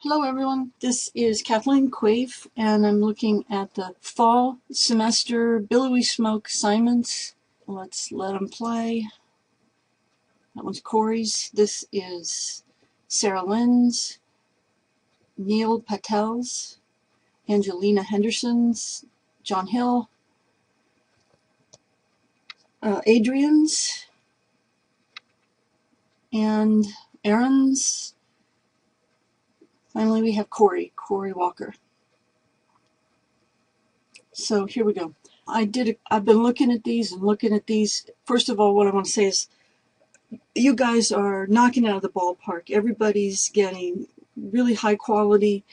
Hello everyone, this is KQuaife and I'm looking at the fall semester Billowy Smoke assignments. Let's let them play. That one's Corey's. This is Sarah Lynn's, Neil Patel's, Angelina Henderson's, John Hill, Adrian's, and Aaron's. Finally we have Corey Walker. So here we go. I've been looking at these and looking at these. First of all, what I want to say is you guys are knocking it out of the ballpark. Everybody's getting really high quality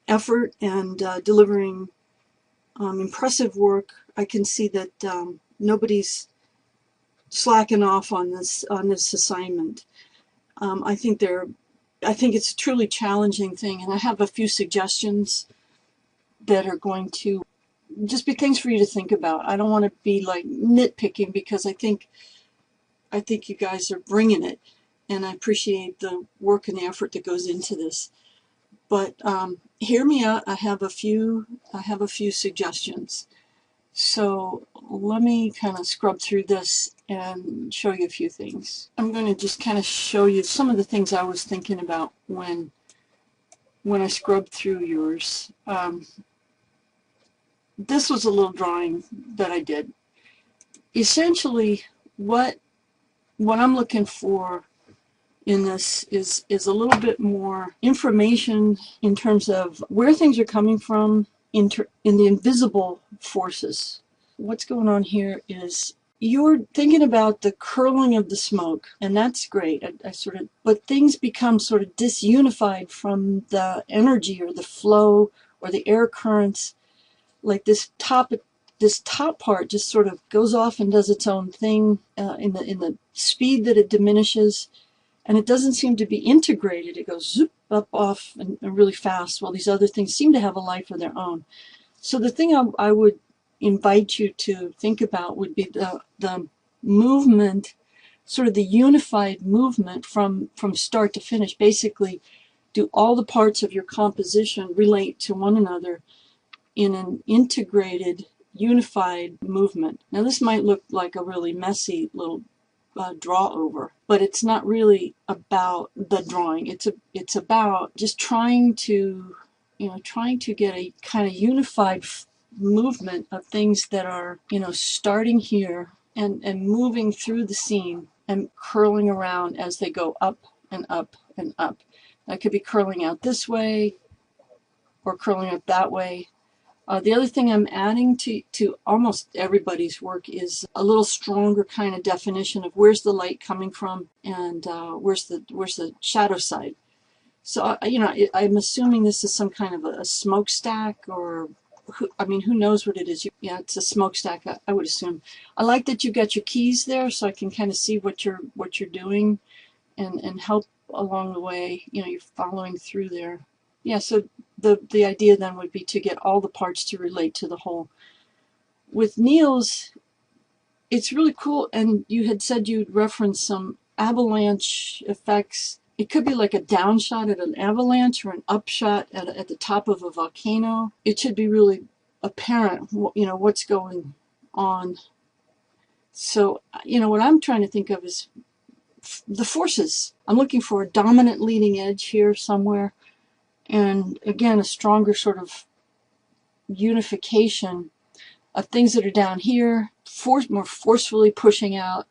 effort and delivering impressive work. I can see that nobody's slacking off on this assignment. I think it's a truly challenging thing, and I have a few suggestions that are going to just be things for you to think about. I don't want to be like nitpicking because I think you guys are bringing it, and I appreciate the work and the effort that goes into this. But hear me out. I have a few suggestions. So let me kind of scrub through this and show you a few things. I'm going to just kind of show you some of the things I was thinking about when I scrubbed through yours. This was a little drawing that I did. Essentially, what I'm looking for in this is a little bit more information in terms of where things are coming from in the invisible forces. What's going on here is you're thinking about the curling of the smoke, and that's great. But things become sort of disunified from the energy or the flow or the air currents. Like this top part just sort of goes off and does its own thing in the speed that it diminishes, and it doesn't seem to be integrated. It goes zoop up off and really fast, while these other things seem to have a life of their own. So the thing I would invite you to think about would be the movement, sort of the unified movement from start to finish. Basically, do all the parts of your composition relate to one another in an integrated, unified movement. Now this might look like a really messy little draw over, but it's not really about the drawing. It's about just trying to get a kind of unified movement of things that are, starting here and moving through the scene and curling around as they go up and up and up. That could be curling out this way or curling up that way. The other thing I'm adding to almost everybody's work is a little stronger kind of definition of where's the light coming from and where's the shadow side. So I'm assuming this is some kind of a smokestack, or who knows what it is? Yeah, it's a smokestack, I would assume. I like that you got your keys there, so I can kind of see what you're doing and help along the way. You're following through there. Yeah, so the idea then would be to get all the parts to relate to the whole. With Neil's, it's really cool, and you had said you'd reference some avalanche effects. It could be like a down shot at an avalanche or an up shot at the top of a volcano. It should be really apparent, what's going on. So, what I'm trying to think of is the forces. I'm looking for a dominant leading edge here somewhere. And again, a stronger sort of unification of things that are down here, more forcefully pushing out,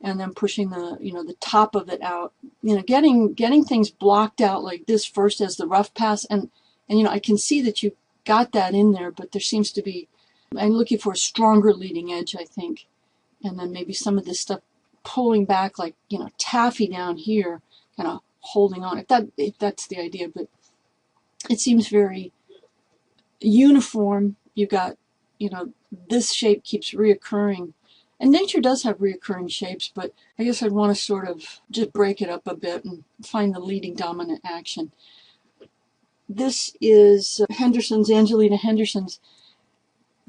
and then pushing the top of it out. Getting things blocked out like this first as the rough pass, and I can see that you got that in there, but there seems to be, I'm looking for a stronger leading edge, I think, and then maybe some of this stuff pulling back, like taffy down here, kind of holding on. If that's the idea, but it seems very uniform. You got, this shape keeps reoccurring. And nature does have reoccurring shapes, but I guess I'd want to sort of just break it up a bit and find the leading dominant action. This is Henderson's, Angelina Henderson's.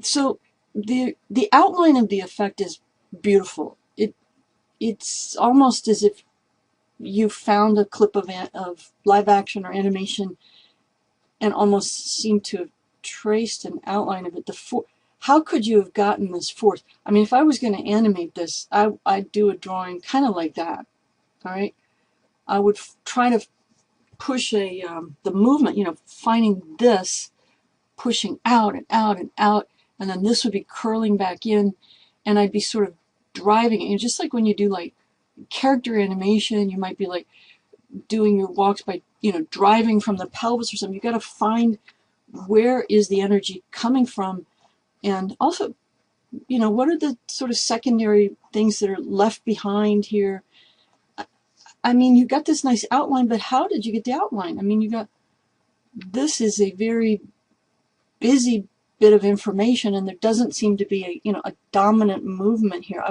So the outline of the effect is beautiful. It's almost as if you found a clip of live action or animation and almost seem to have traced an outline of it. How could you have gotten this force? I mean, if I was going to animate this, I'd do a drawing kind of like that. All right, I would try to push the movement, you know, finding this, pushing out and out and out, and then this would be curling back in, and I'd be sort of driving it. You know, just like when you do like character animation, you might be like doing your walks by, you know, driving from the pelvis or something. You got to find where is the energy coming from, and also, you know, what are the sort of secondary things that are left behind here. I mean, you got this nice outline, but how did you get the outline? I mean, you got, this is a very busy bit of information, and there doesn't seem to be a, you know, a dominant movement here.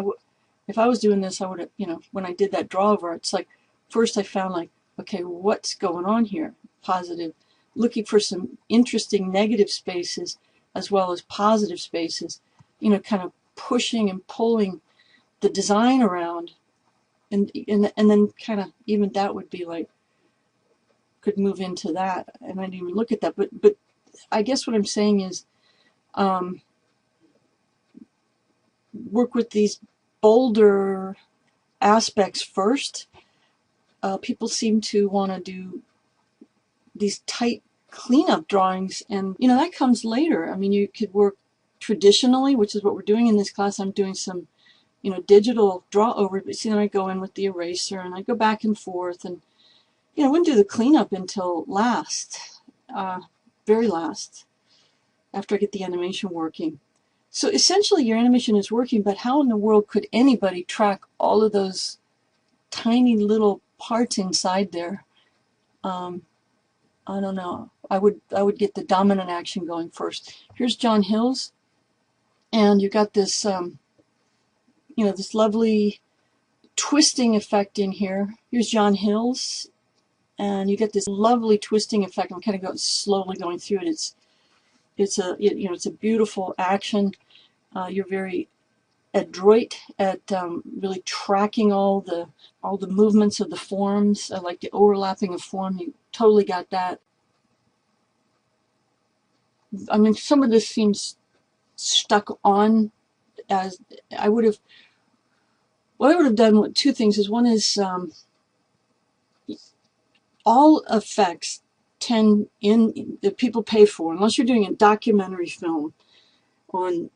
If I was doing this, I would have, you know, when I did that drawover, it's like, first I found like, okay, what's going on here? Positive, looking for some interesting negative spaces as well as positive spaces, you know, kind of pushing and pulling the design around. And then kind of even that would be like, could move into that, and I didn't even look at that. But I guess what I'm saying is, work with these bolder aspects first. People seem to want to do these tight cleanup drawings, and you know, that comes later. I mean, you could work traditionally, which is what we're doing in this class. I'm doing some, you know, digital draw over, but see, then I go in with the eraser and I go back and forth, and you know, I wouldn't do the cleanup until last, very last, after I get the animation working. So essentially your animation is working, but how in the world could anybody track all of those tiny little parts inside there? I don't know. I would get the dominant action going first. Here's John Hills, and you got this you know, this lovely twisting effect in here. Here's John Hills, and you get this lovely twisting effect. I'm kind of slowly going through it. It's a beautiful action. You're very adroit at really tracking all the movements of the forms. I like the overlapping of form. You totally got that. I mean, some of this seems stuck on, as I would have. What I would have done with two things is, one is all effects that people pay for, unless you're doing a documentary film on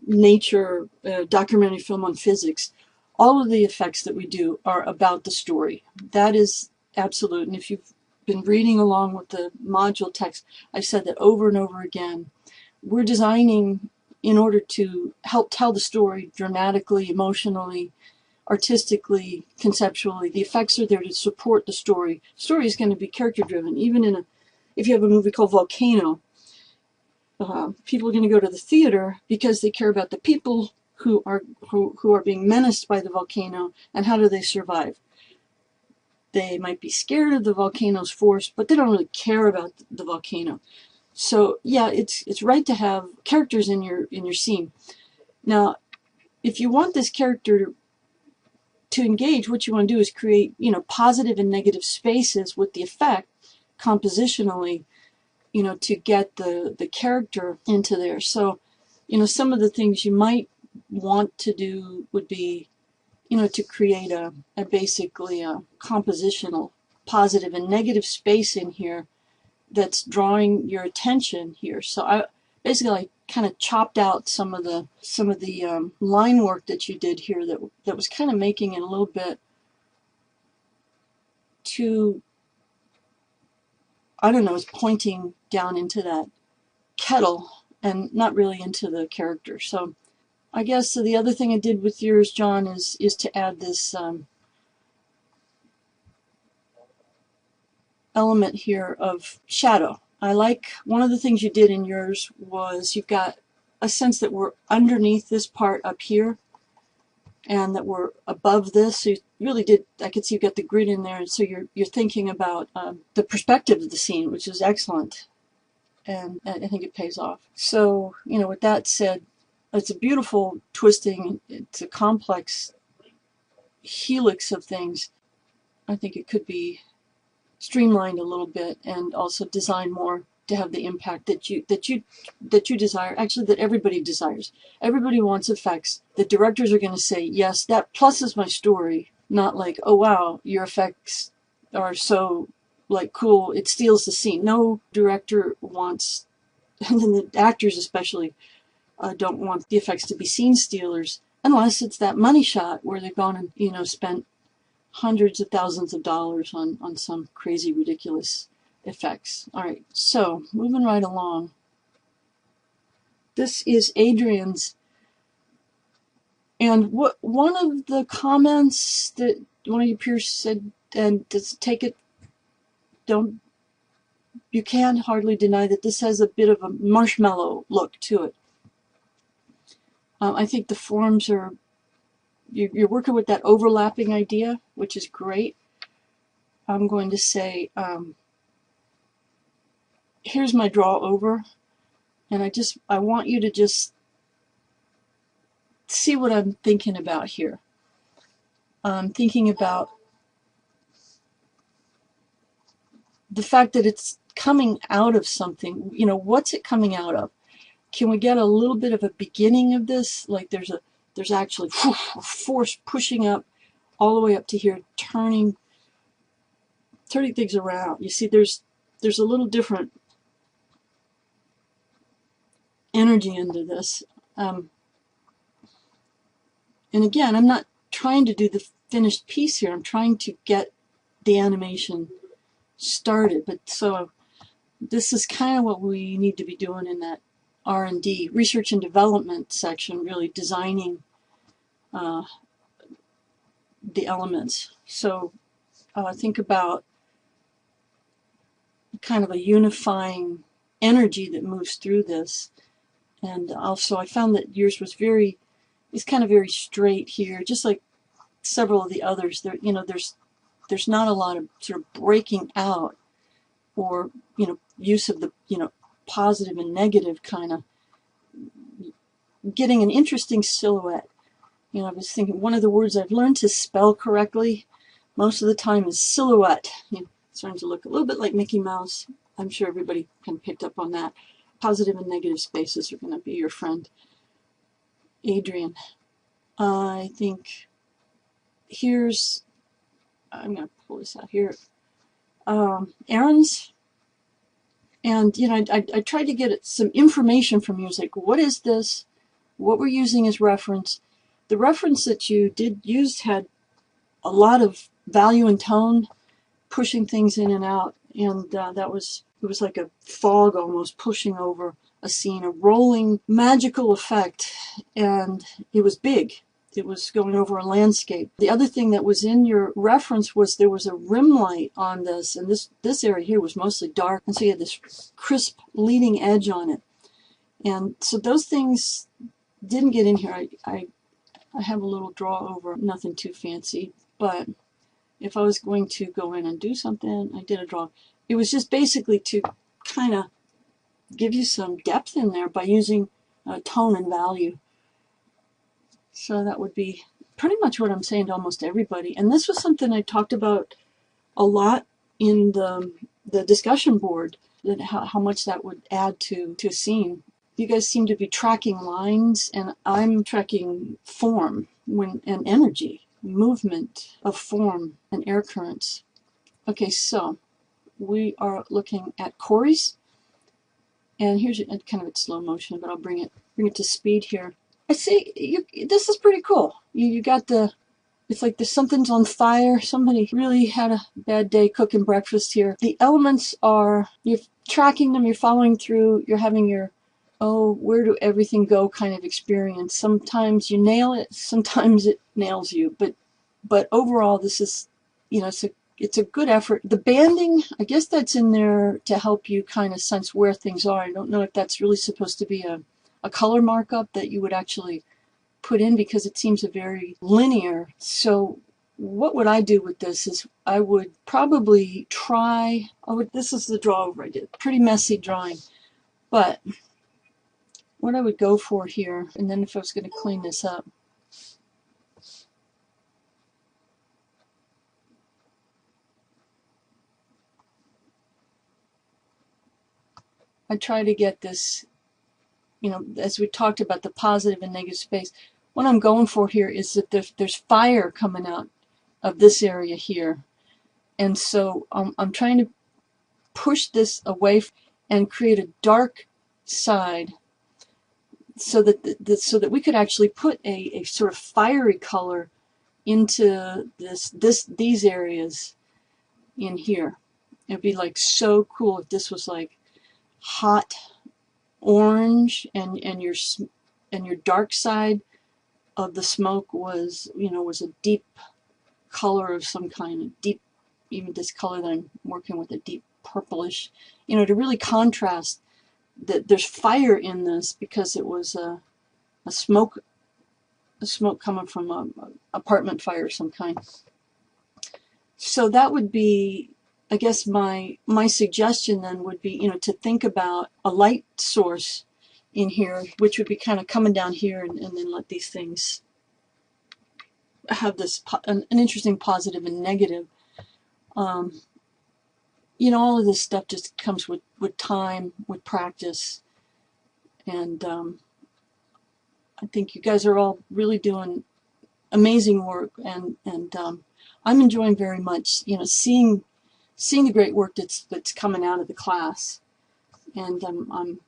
nature, documentary film on physics, all of the effects that we do are about the story. That is absolute. And if you've been reading along with the module text, I've said that over and over again. We're designing in order to help tell the story dramatically, emotionally, artistically, conceptually. The effects are there to support the story. Story is going to be character driven. Even if you have a movie called Volcano, people are going to go to the theater because they care about the people who are being menaced by the volcano, and how do they survive. They might be scared of the volcano's force, but they don't really care about the volcano. So yeah, it's right to have characters in your scene. Now, if you want this character to engage, what you want to do is create, you know, positive and negative spaces with the effect compositionally, you know, to get the character into there. So, you know, some of the things you might want to do would be, you know, to create basically a compositional positive and negative space in here that's drawing your attention here. So I kind of chopped out some of the line work that you did here that was kind of making it a little bit too, I don't know, it's pointing down into that kettle and not really into the character. So I guess the other thing I did with yours, John, is to add this element here of shadow. I like, one of the things you did in yours was you've got a sense that we're underneath this part up here and that we're above this. So you really did, I could see you got the grid in there, and so you're thinking about the perspective of the scene, which is excellent, and I think it pays off. So, you know, with that said, it's a beautiful twisting, it's a complex helix of things. I think it could be streamlined a little bit and also designed more to have the impact that you desire, actually that everybody desires. Everybody wants effects. The directors are going to say, yes, that pluses my story, not like, oh wow, your effects are so like cool, it steals the scene. No director wants, and then the actors especially, don't want the effects to be scene stealers, unless it's that money shot where they've gone and, you know, spent hundreds of thousands of dollars on some crazy, ridiculous effects. All right, so moving right along. This is Adrian's, and what one of the comments that one of your peers said, and just take it, don't, you can't hardly deny that this has a bit of a marshmallow look to it. I think the forms are, you're working with that overlapping idea, which is great. I'm going to say, here's my draw over, and I want you to just see what I'm thinking about here. I'm thinking about the fact that it's coming out of something. You know, what's it coming out of? Can we get a little bit of a beginning of this? Like there's actually a force pushing up all the way up to here, turning things around. You see, there's a little different energy into this. And again, I'm not trying to do the finished piece here. I'm trying to get the animation started. But so this is kind of what we need to be doing in that R&D, research and development section, really designing the elements. So think about kind of a unifying energy that moves through this. And also I found that yours was it's kind of very straight here, just like several of the others. There, you know, there's not a lot of sort of breaking out or, you know, use of the, you know, positive and negative kind of getting an interesting silhouette. You know, I was thinking one of the words I've learned to spell correctly most of the time is silhouette. You know, it's starting to look a little bit like Mickey Mouse. I'm sure everybody kind of picked up on that. Positive and negative spaces are going to be your friend. Adrian, I think I'm going to pull this out here. Aaron's, and you know, I tried to get some information from you. It's like, what is this? What we're using as reference. The reference that you used had a lot of value and tone, pushing things in and out, and it was like a fog almost pushing over a scene, a rolling magical effect, and it was big. It was going over a landscape. The other thing that was in your reference was there was a rim light on this, and this area here was mostly dark, and so you had this crisp leading edge on it. And so those things didn't get in here. I have a little draw over, nothing too fancy, but if I was going to go in and do something, I did a draw. It was just basically to kind of give you some depth in there by using tone and value. So that would be pretty much what I'm saying to almost everybody. And this was something I talked about a lot in the discussion board, that how much that would add to a scene. You guys seem to be tracking lines, and I'm tracking form and energy, movement of form and air currents. Okay, so we are looking at Corey's, and here's kind of at slow motion, but I'll bring it to speed here. I see this is pretty cool. You got it's like something's on fire. Somebody really had a bad day cooking breakfast here. The elements are, you're tracking them, you're following through, you're having your, oh, where do everything go kind of experience. Sometimes you nail it, sometimes it nails you. But overall, this is, you know, it's a good effort. The banding, I guess that's in there to help you kind of sense where things are. I don't know if that's really supposed to be a color markup that you would actually put in, because it seems a very linear. So what would I do with this is I would probably try, this is the draw over I did. Pretty messy drawing. But what I would go for here, and then if I was going to clean this up, I try to get this, you know, as we talked about the positive and negative space, what I'm going for here is that there's fire coming out of this area here. And so I'm trying to push this away and create a dark side so that so that we could actually put a sort of fiery color into these areas in here. It'd be like so cool if this was like hot orange and your dark side of the smoke was, you know, was a deep color of some kind, of deep, even this color that I'm working with, a deep purplish, you know, to really contrast that there's fire in this because it was a smoke coming from a apartment fire of some kind. So that would be, I guess my suggestion then would be, you know, to think about a light source in here, which would be kind of coming down here, and then let these things have this an interesting positive and negative. You know, all of this stuff just comes with time, with practice, and I think you guys are all really doing amazing work, and I'm enjoying very much, you know, seeing the great work that's coming out of the class, and I'm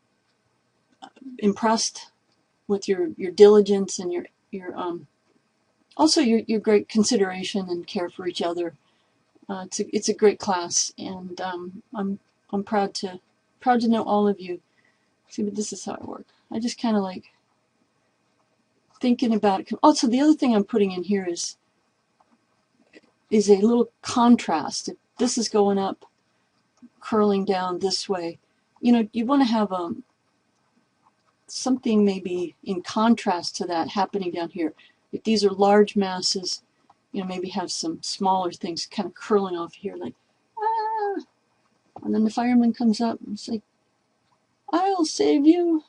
impressed with your diligence and your also your great consideration and care for each other. It's a great class, and I'm proud to know all of you. See, but this is how I work. I just kind of like thinking about it. Also, the other thing I'm putting in here is a little contrast. If this is going up, curling down this way, you know, you want to have something maybe in contrast to that happening down here. If these are large masses, you know, maybe have some smaller things kind of curling off here, like, ah, and then the fireman comes up and it's like, I'll save you.